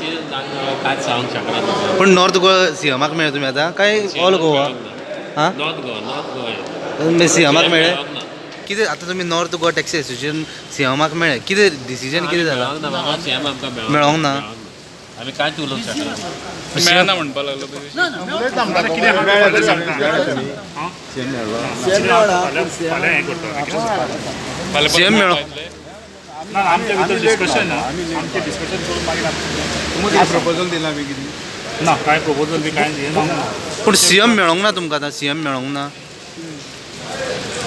कांयच सांगूंक शकना. पण नॉर्थ गोवा सीएमाक मेळ्ळे तुमी आतां काय ऑल गोवा? हां नॉर्थ गोवा सीएमाक मेळ्ळे कितें आतां तुमी नॉर्थ गोवा टॅक्सी एसोसिएशन सीएमाक मेळ्ळे कितें डिसिजन कितें जालां? सीएम आमकां मेळोंक ना आमी कांयच उलोवंक शकना. मेळना म्हणपा लागलो सीएम मेळो आमच्या भितर डिस्कशन आमचे डिस्कशन करून मागीर प्रपोजल दिला आमी कितें ना काय प्रपोजल बी कांय दिना. पूण सीएम मेळोंक ना तुमकां आतां सीएम मेळोंक ना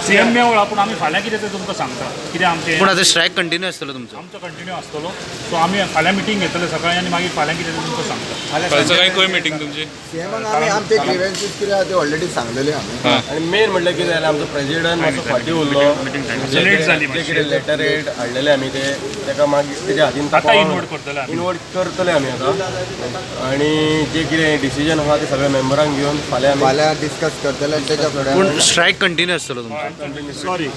सीएम मेवळा पूण आमी फाल्यां कितें तें तुमकां सांगता कितें आमचें पूण आतां स्ट्रायक कंटिन्यू आसतलो तुमचो आमचो कंटिन्यू आसतलो. सो आमी फाल्यां मिटींग घेतले सकाळीं आनी मागीर फाल्यां कितें तें तुमकां सांगता. सकाळी खंय मिटींग तुमची? सीएमाक आमी आमचे ग्रीव्हन्सीस कितें आहा ते ऑलरेडी सांगलेले आमी. आणि मेन म्हणल्यार कितें जालें आमचो प्रेसिडेंट मातसो फाटीं उरलो. लेट जाली ते कितें लेटर रेट हाडलेले आमी तेका मागीर तेज्या हातीन आतां इनवोट करतले आमी. इनवोट करतले आमी आतां. आणि जे कितें डिसिजन आहा ते सगळ्या मेंबरांक घेवन फाल्यां आमी फाल्यां डिस्कस करतले आनी तेच्या फुडें पूण स्ट्रायक कंटिन्यू आसतलो तुमचो सॉरी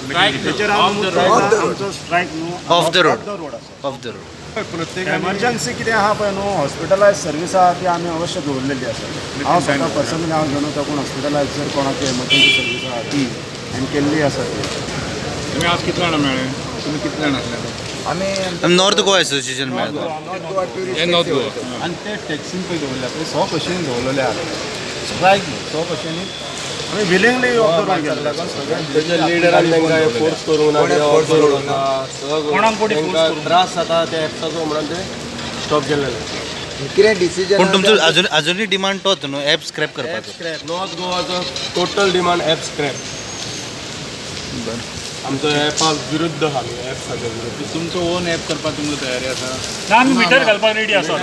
तेचेर आमचो स्ट्रायक न्हू of the road of the road प्रत्येक एमर्जन्सी कितें आहा पळय न्हू हॉस्पिटलायज सर्वीस आहा ती आमी अवश्य दवरलेली आसा. हांव स्वता पर्सनली हांव घेवन वता कोण हॉस्पिटलायज जर कोणाची एमर्जन्सी सर्वीस आहा ती हांवें केल्ली आसा ती. तुमी आज कितले जाणां मेळ्ळे? तुमी कितले जाणां आसले? आमी नॉर्थ गोवा एसोसिएशन मेळटा नॉर्थ गोवा हे नॉर्थ गोवा. ट्युरिस्ट आनी ते टॅक्सीन पळय दवरल्या पळय 100 कशेन दवरलेले आहा. स्ट्रायक 100 कशेनी आमी विलिंगली ऑब्जर्व केल्ले तेज्या लिडरान तांकां फोर्स करून कोणाक कोणी force तांकां करूंक त्रास जाता त्या एप्साचो म्हणून ते स्टॉप केल्लेले. कितें डिसिजन पूण तुमचो अजुनूय डिमांड तोच न्हू ऍप स्क्रॅप करपाचो. स्क्रॅप नॉर्थ गोवाचो टोटल डिमांड ॲप स्क्रॅप. आमचो ॲपाक विरुद्ध आहा आमी ॲप्साच्या विरुद्ध. तुमचो ओन ॲप करपाक तुमकां तयारी आसा? ना आमी मिटर घालपाक रेडी आसा.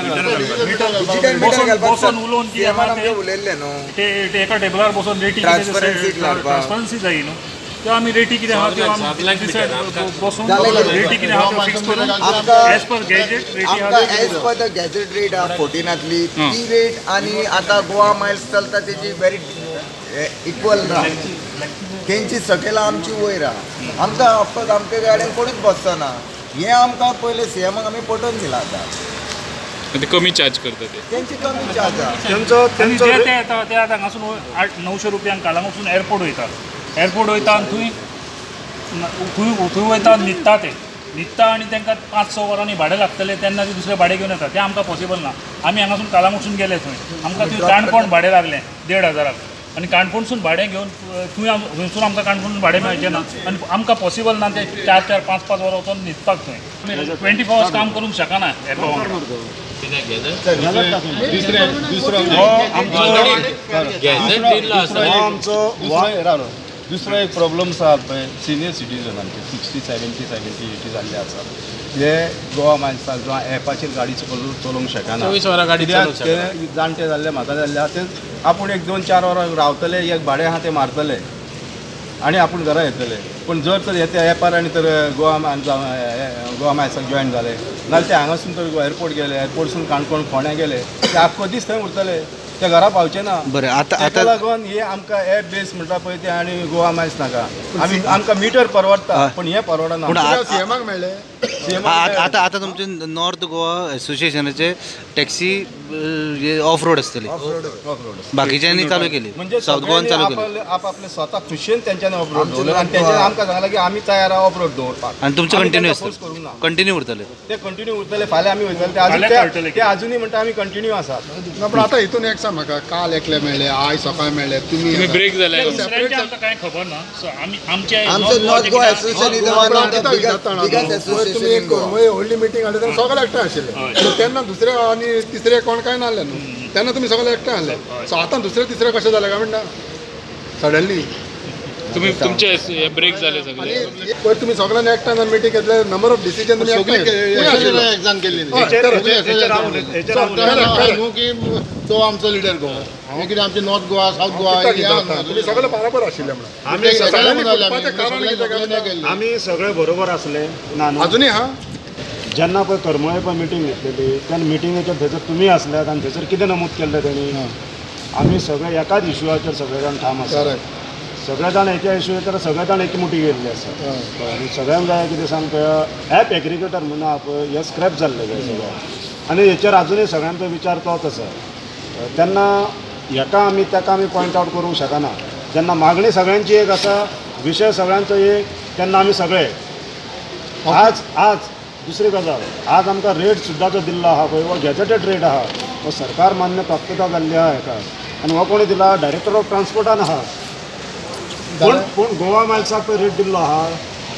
बसून उलोवन कितें आहा आमगे तें उलयल्ले न्हू ते एका टेबलार बसून रेटी Transparency घालपाक. ट्रान्सपरन्सी जाय न्हू. त्यो आमी रेटी कितें आहा त्यो आमी बसून रेटी कितें आहा त्यो फिक्स करून एज पर गॅजेट रेटी आमकां आहा as per the gazette rate आहा 14तली ती रेट आनी आतां गोवा मायल्स चलता तेजी व्हेरी इक्वल ना. तेंची सकयल आमची वयर आहा. आमकां ऑफकोर्स आमच्या गाड्यान कोणूच बसना. हें आमकां पयले सीएमाक आमी पटोवन दिलां आतां ते कमी चार्ज करता ते. तेंची कमी चार्ज आहा. आनी ते आतां हांगासून 800-900 रुपयांक कालांग वचून एअरपोर्ट वयता. एअरपोर्ट वयता आनी थंय वयता न्हिदता ते न्हिदता आनी तांकां 5-6 वरांनी भाडें लागतलें तेन्ना ते दुसरें भाडें घेवन येता. तें आमकां पॉसिबल ना. आमी हांगासून कालांग वचून गेले थंय आमकां थंय काणकोण भाडें लागलें 1,500 आनी काणकोणसून भाडें घेवन थंयसून आमकां काणकोणसून भाडें मेळचें ना आनी आमकां पॉसिबल ना ते 4-4, 5-5 वरां वचून न्हिदपाक थंय. आमी 24 आवर्स काम करूंक शकना एपा वांगडा. दुसरो एक प्रॉब्लम आसा पळय सिनियर सिटीजनांचे 60-70-80 जाल्ले आसा जे गोवा मायल्साक किंवा एपाचेर गाडी चलोवंक शकना. 24 वरां गाडी चलोवंक शकना. ते जाणटे जाल्ले म्हातारे जाल्ले आहा ते आपूण 1-2-4 वरां रावतले एक भाडें आहा ते मारतले आनी आपूण घरा येतले. पूण जर तर हे त्या एपार आनी तर गोवा मायल्साक जॉयन जाले नाल्यार ते हांगासून तर एअरपोर्ट गेले एअरपोर्टसून काणकोण फोंड्या गेले ते आख्खो दीस थंय उरतले ते घरा पावचे ना. बरें ताका लागून हे आमकां एप बेस म्हणटा पळय ते आनी गोवा मायल्स नाका. आमी आमकां मिटर परवडटा पूण हे परवडना. पूण सीएमाक मेळ्ळे आतां तुमचे नॉर्थ गोवा एसोसिएशनाचे टॅक्सी ऑफ रोड आसतली बाकीच्यांनी चालू केली म्हणजे साऊथ गोवान चालू केली आपले स्वता खुशेन तेंच्यांनी ऑफ रोड दवरले आनी तेंच्यांनी आमकां सांगलां की आमी तयार आहा ऑफ रोड दवरपाक. आनी तुमचे कंटिन्यू करूंक आसतले ना कंटिन्यू उरतले ते कंटिन्यू उरतले. फाल्यां आमी वयतले ते अजुनूय म्हणटा आमी कंटिन्यू आसात. पण आतां हितून एक सांग म्हाका काल एकले मेळ्ळे आयज सकाळ मेळ्ळे तुमी ब्रेक जाले दुसऱ्यांचे आमकां कांय खबर ना. सो आमी आमचे आमचो north Goa association is one of the biggest तुमी एसोसिएशन एक व्हडली मिटींग हाडली तेन्ना सगळे एकठांय आशिल्ले. तेन्ना दुसरे आनी तिसरे कोण काय नासले न्हू. तेन्ना तुमी सगळे एकठांय आहले. सो आतां दुसरे तिसरे कशें जालें काय म्हणटा सडनली तुम्ही तुमचे ब्रेक झाले सगळे आनी पयर तुमी सगळ्यांनी एकठांय मिटींग घेतले नंबर ऑफ डिसिजन तुमी एग्जाम केल्ली की तो आमचो लिडर गोवा हांव कितें आमचे नॉर्थ गोवा साऊथ गोवा तुमी सगळे बराबर आशिल्ले म्हणून आमी सगळे बरोबर आसले ना अजुनूय हा जेन्ना पळय करमळे पळय मिटींग घेतलेली तेन्ना मिटींगेचेर थंयसर तुमी आसल्यात आनी थंयसर कितें नमूद केल्लें तेणी आमी सगळे एकाच इशूआचेर सगळे जाण ठाम आसा. सगळे जाण एका इशूचेर सगळे जाण एकमुठी गेल्ले आसा. आनी सगळ्यांक जाय कितें सांगता ॲप एग्रिगेटर म्हणून आहा पळय हे स्क्रॅप जाल्ले जाय सगळे आनी हेचेर आजुनूय सगळ्यांचो विचार तोच आसा तेन्ना हेका आमी तेका आमी पॉयंट आवट करूंक शकना जेन्ना मागणी सगळ्यांची एक आसा विशय सगळ्यांचो एक तेन्ना आमी सगळे आज दुसरी गजाल आज आमकां रेट सुद्दां जो दिल्लो आहा पळय वो गॅजेटेड रेट आहा तो सरकार मान्य प्राप्तता जाल्ली आहा हेका आनी हो कोणी दिला डायरेक्टर ऑफ ट्रान्सपोर्टान आहा पूण गोवा मायल्साक पळय रेट दिल्लो आहा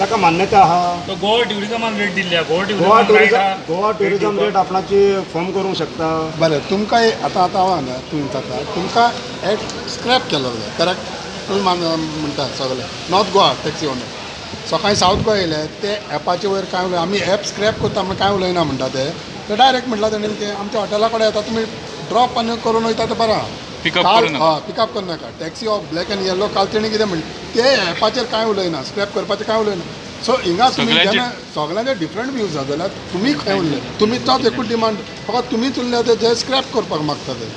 ताका मान्यता आहा तो गोवा ट्युरिझमान रेट दिल्ल्या गोवा ट्युरिझम रेट आपणाची फॉर्म करूंक शकता बरें तुमकां आतां हांव हांगा तुमी जाता तुमकां एक स्क्रॅप केलो करेक्ट तुमी म्हणटा सगळे नॉर्थ गोवा टॅक्सी ओनर सकाळीं सावथ गोवा येयले ते एपाचे वयर कांय उलय आमी एप स्क्रॅप करता म्हणून कांय उलयना म्हणटा ते डायरेक्ट म्हटलं तेणें ते आमच्या हॉटेला कडेन येता तुमी ड्रॉप आनी करून वयता ते बरा काल पिकअप करनाका taxi of black and yellow काल तेणी कितें म्हणलें ते एपाचेर कांय उलयना स्क्रॅप करपाचें कांय उलयना सो हिंगा तुमी जेन्ना सगळ्यांचे डिफरंट व्यूज आसा जाल्यार तुमी खंय उरले तुमी तोच एकूच डिमांड फकत तुमीच उरले ते जे स्क्रॅप करपाक मागता ते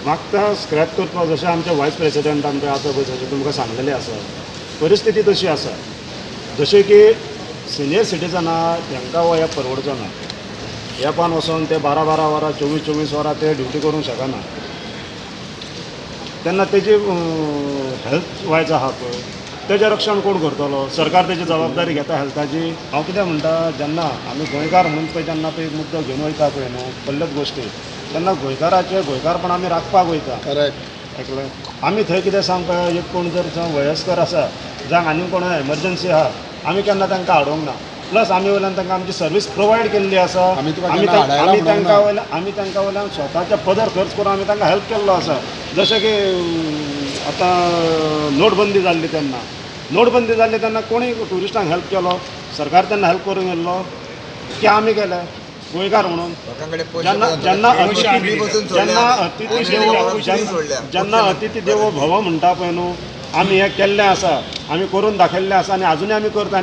मागता स्क्रॅप करपाक जशें आमचे वायस प्रेसिडेंटान ते आतां पळय जशें तुमकां सांगलेलें आसा परिस्थिती तशी आसा जशें की सिनियर सिटीजना तांकां हो ॲप परवडचो ना एपान वचोन ते 12 वरां 24 वरां ते ड्युटी करूंक शकना तेन्ना तेजी हेल्थ वायज आहा पळय तेजें रक्षण कोण करतलो सरकार तेजी जबाबदारी घेता हेल्थाची हांव कितें म्हणटा जेन्ना आमी गोंयकार म्हणून पळय जेन्ना पळय मुद्दो घेवन वयता पळय न्हू कसलेच गोश्टी तेन्ना गोंयकारपण आमी राखपाक वयता करेक्ट एकलें आमी थंय कितें सांगता एक कोण जर वयस्कर आसा जांक आनी कोण एमर्जन्सी आहा आमी केन्ना तांकां हाडूंक ना प्लस आमी वयल्यान तांकां आमची सर्वीस प्रोवायड केल्ली आसा आमी तांकां वयल्यान स्वताचे पदर खर्च करून आमी तांकां हेल्प केल्लो आसा जशें की आतां नोटबंदी जाल्ली तेन्ना कोणी ट्युरिस्टांक हेल्प केलो सरकार तेन्ना हेल्प करूंक येयल्लो की आमी केले गोंयकार म्हणून जेन्ना अतिथी देवो भव म्हणटा पळय न्हू आमी हें केल्लें आसा आमी करून दाखयल्लें आसा आनी आजुनूय आमी करता